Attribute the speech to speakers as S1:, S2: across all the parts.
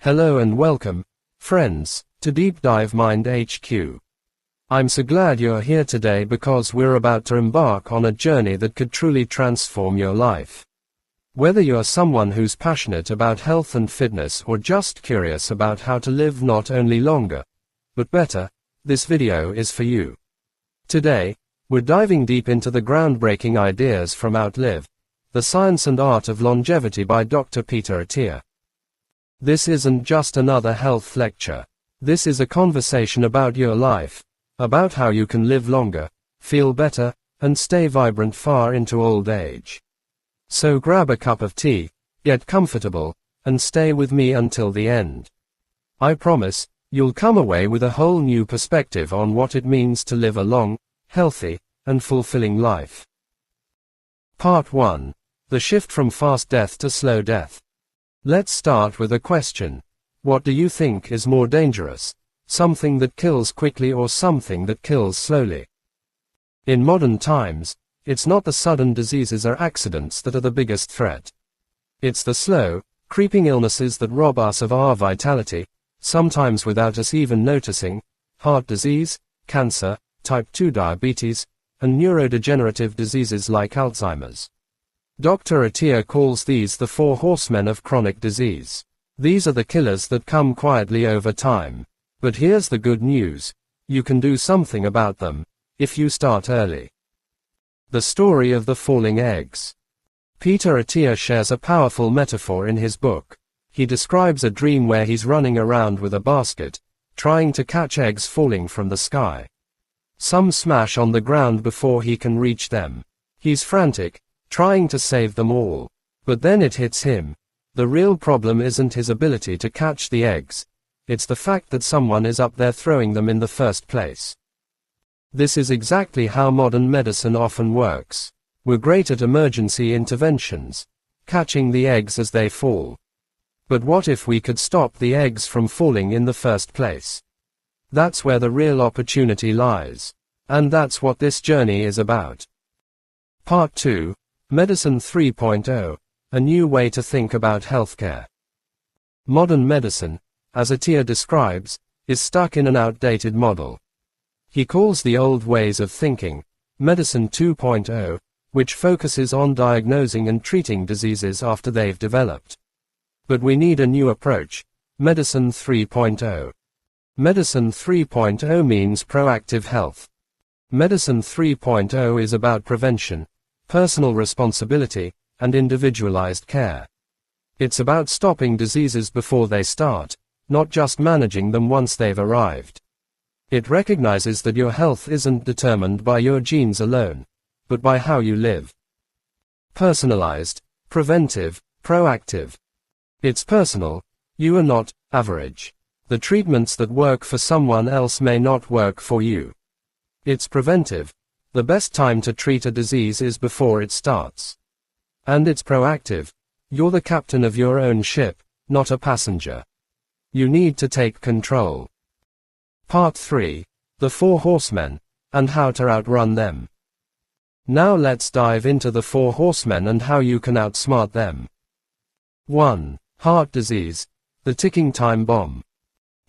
S1: Hello and welcome, friends, to Deep Dive Mind HQ. I'm so glad you're here today because we're about to embark on a journey that could truly transform your life. Whether you're someone who's passionate about health and fitness or just curious about how to live not only longer, but better, this video is for you. Today, we're diving deep into the groundbreaking ideas from Outlive, The Science and Art of Longevity by Dr. Peter Attia. This isn't just another health lecture. This is a conversation about your life, about how you can live longer, feel better, and stay vibrant far into old age. So grab a cup of tea, get comfortable, and stay with me until the end. I promise, you'll come away with a whole new perspective on what it means to live a long, healthy, and fulfilling life. Part 1. The shift from fast death to slow death. Let's start with a question. What do you think is more dangerous? Something that kills quickly or something that kills slowly? In modern times, it's not the sudden diseases or accidents that are the biggest threat. It's the slow, creeping illnesses that rob us of our vitality, sometimes without us even noticing: heart disease, cancer, type 2 diabetes, and neurodegenerative diseases like Alzheimer's. Dr. Attia calls these the four horsemen of chronic disease. These are the killers that come quietly over time. But here's the good news: you can do something about them, if you start early. The story of the falling eggs. Peter Attia shares a powerful metaphor in his book. He describes a dream where he's running around with a basket, trying to catch eggs falling from the sky. Some smash on the ground before he can reach them. He's frantic, trying to save them all. But then it hits him. The real problem isn't his ability to catch the eggs. It's the fact that someone is up there throwing them in the first place. This is exactly how modern medicine often works. We're great at emergency interventions, catching the eggs as they fall. But what if we could stop the eggs from falling in the first place? That's where the real opportunity lies. And that's what this journey is about. Part 2. Medicine 3.0, a new way to think about healthcare. Modern medicine, as Attia describes, is stuck in an outdated model. He calls the old ways of thinking Medicine 2.0, which focuses on diagnosing and treating diseases after they've developed. But we need a new approach, Medicine 3.0. Medicine 3.0 means proactive health. Medicine 3.0 is about prevention, personal responsibility, and individualized care. It's about stopping diseases before they start, not just managing them once they've arrived. It recognizes that your health isn't determined by your genes alone, but by how you live. Personalized, preventive, proactive. It's personal. You are not average. The treatments that work for someone else may not work for you. It's preventive. The best time to treat a disease is before it starts. And it's proactive. You're the captain of your own ship, not a passenger. You need to take control. Part 3. The Four Horsemen, and how to outrun them. Now let's dive into the four horsemen and how you can outsmart them. 1. Heart disease, the ticking time bomb.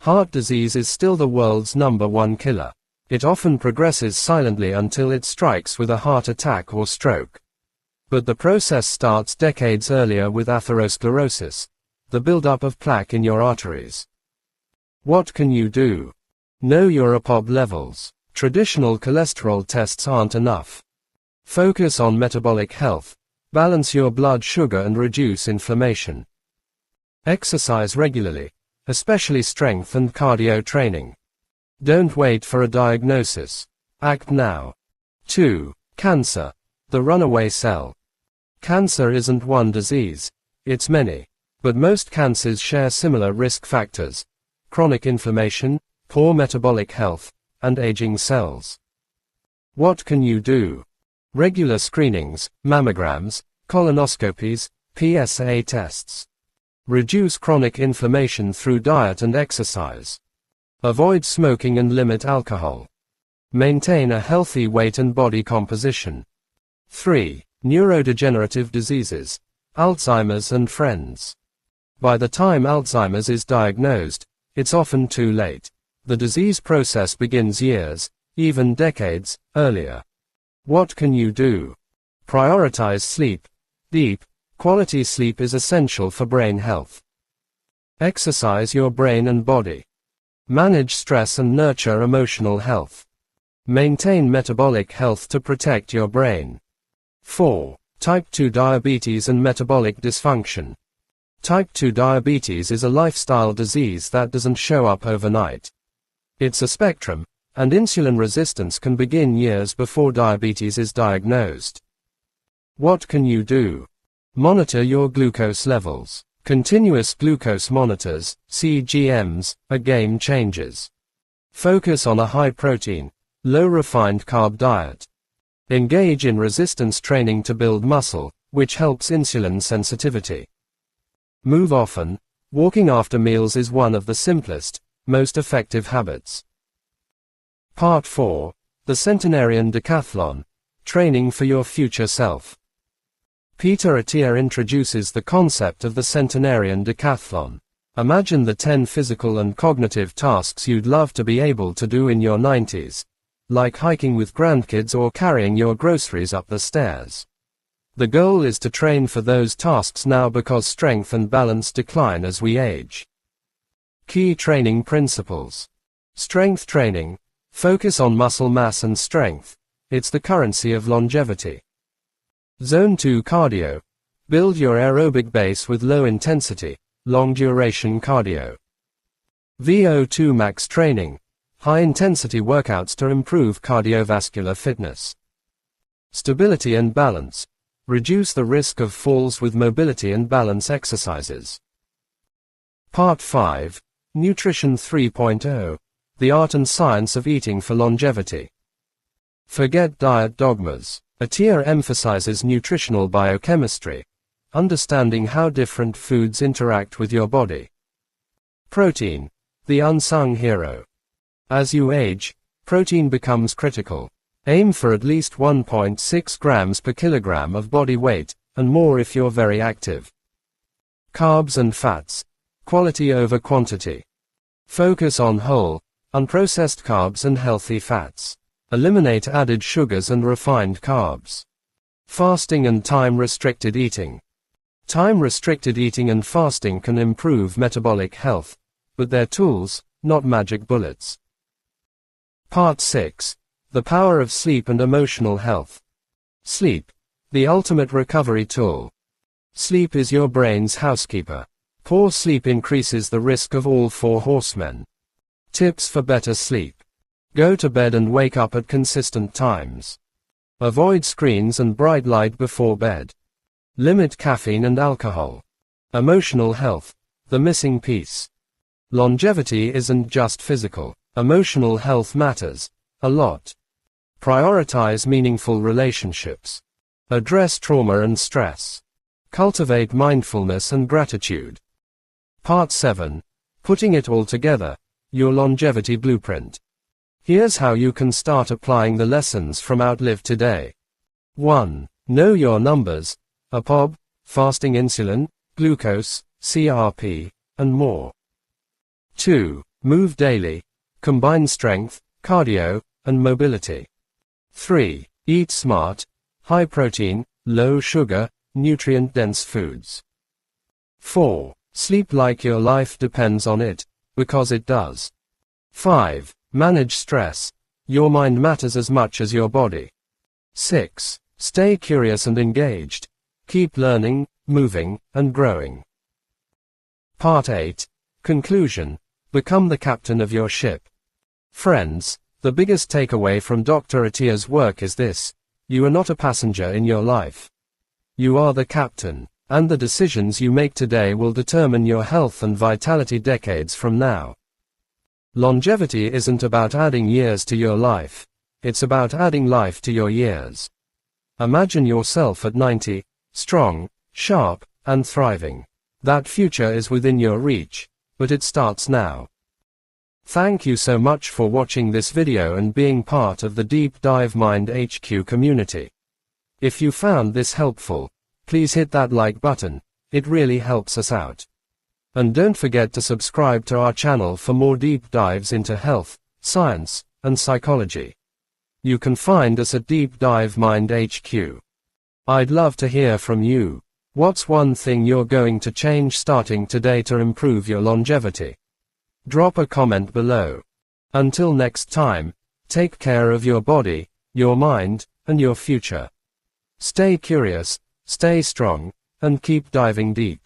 S1: Heart disease is still the world's #1 killer. It often progresses silently until it strikes with a heart attack or stroke. But the process starts decades earlier with atherosclerosis, the buildup of plaque in your arteries. What can you do? Know your ApoB levels. Traditional cholesterol tests aren't enough. Focus on metabolic health, balance your blood sugar and reduce inflammation. Exercise regularly, especially strength and cardio training. Don't wait for a diagnosis. Act now. 2. Cancer, the runaway cell. Cancer isn't one disease. It's many. But most cancers share similar risk factors: chronic inflammation, poor metabolic health, and aging cells. What can you do? Regular screenings, mammograms, colonoscopies, PSA tests. Reduce chronic inflammation through diet and exercise. Avoid smoking and limit alcohol. Maintain a healthy weight and body composition. 3. Neurodegenerative diseases, Alzheimer's and friends. By the time Alzheimer's is diagnosed, it's often too late. The disease process begins years, even decades, earlier. What can you do? Prioritize sleep. Deep, quality sleep is essential for brain health. Exercise your brain and body. Manage stress and nurture emotional health. Maintain metabolic health to protect your brain. 4. Type 2 diabetes and metabolic dysfunction. Type 2 diabetes is a lifestyle disease that doesn't show up overnight. It's a spectrum, and insulin resistance can begin years before diabetes is diagnosed. What can you do? Monitor your glucose levels. Continuous glucose monitors, CGMs, are game changers. Focus on a high-protein, low-refined carb diet. Engage in resistance training to build muscle, which helps insulin sensitivity. Move often. Walking after meals is one of the simplest, most effective habits. Part 4. The Centenarian Decathlon. Training for your future self. Peter Attia introduces the concept of the Centenarian Decathlon. Imagine the 10 physical and cognitive tasks you'd love to be able to do in your 90s, like hiking with grandkids or carrying your groceries up the stairs. The goal is to train for those tasks now because strength and balance decline as we age. Key training principles. Strength training. Focus on muscle mass and strength. It's the currency of longevity. Zone 2 cardio. Build your aerobic base with low intensity, long duration cardio. VO2 max training. High intensity workouts to improve cardiovascular fitness. Stability and balance. Reduce the risk of falls with mobility and balance exercises. Part 5. Nutrition 3.0. The art and science of eating for longevity. Forget diet dogmas. Attia emphasizes nutritional biochemistry, understanding how different foods interact with your body. Protein, the unsung hero. As you age, protein becomes critical. Aim for at least 1.6 grams per kilogram of body weight, and more if you're very active. Carbs and fats. Quality over quantity. Focus on whole, unprocessed carbs and healthy fats. Eliminate added sugars and refined carbs. Fasting and time-restricted eating. Time-restricted eating and fasting can improve metabolic health, but they're tools, not magic bullets. Part 6. The power of sleep and emotional health. Sleep, the ultimate recovery tool. Sleep is your brain's housekeeper. Poor sleep increases the risk of all 4 horsemen. Tips for better sleep. Go to bed and wake up at consistent times. Avoid screens and bright light before bed. Limit caffeine and alcohol. Emotional health, the missing piece. Longevity isn't just physical. Emotional health matters a lot. Prioritize meaningful relationships. Address trauma and stress. Cultivate mindfulness and gratitude. Part 7. Putting it all together. Your longevity blueprint. Here's how you can start applying the lessons from Outlive today. 1. Know your numbers. ApoB, fasting insulin, glucose, CRP, and more. 2. Move daily. Combine strength, cardio, and mobility. 3. Eat smart. High protein, low sugar, nutrient-dense foods. 4. Sleep like your life depends on it, because it does. 5. Manage stress. Your mind matters as much as your body. 6. Stay curious and engaged. Keep learning, moving, and growing. Part 8. Conclusion. Become the captain of your ship. Friends, the biggest takeaway from Dr. Attia's work is this: you are not a passenger in your life. You are the captain, and the decisions you make today will determine your health and vitality decades from now. Longevity isn't about adding years to your life. It's about adding life to your years. Imagine yourself at 90, strong, sharp, and thriving. That future is within your reach, but it starts now. Thank you so much for watching this video and being part of the Deep Dive Mind HQ community. If you found this helpful, please hit that like button. It really helps us out. And don't forget to subscribe to our channel for more deep dives into health, science, and psychology. You can find us at Deep Dive Mind HQ. I'd love to hear from you. What's one thing you're going to change starting today to improve your longevity? Drop a comment below. Until next time, take care of your body, your mind, and your future. Stay curious, stay strong, and keep diving deep.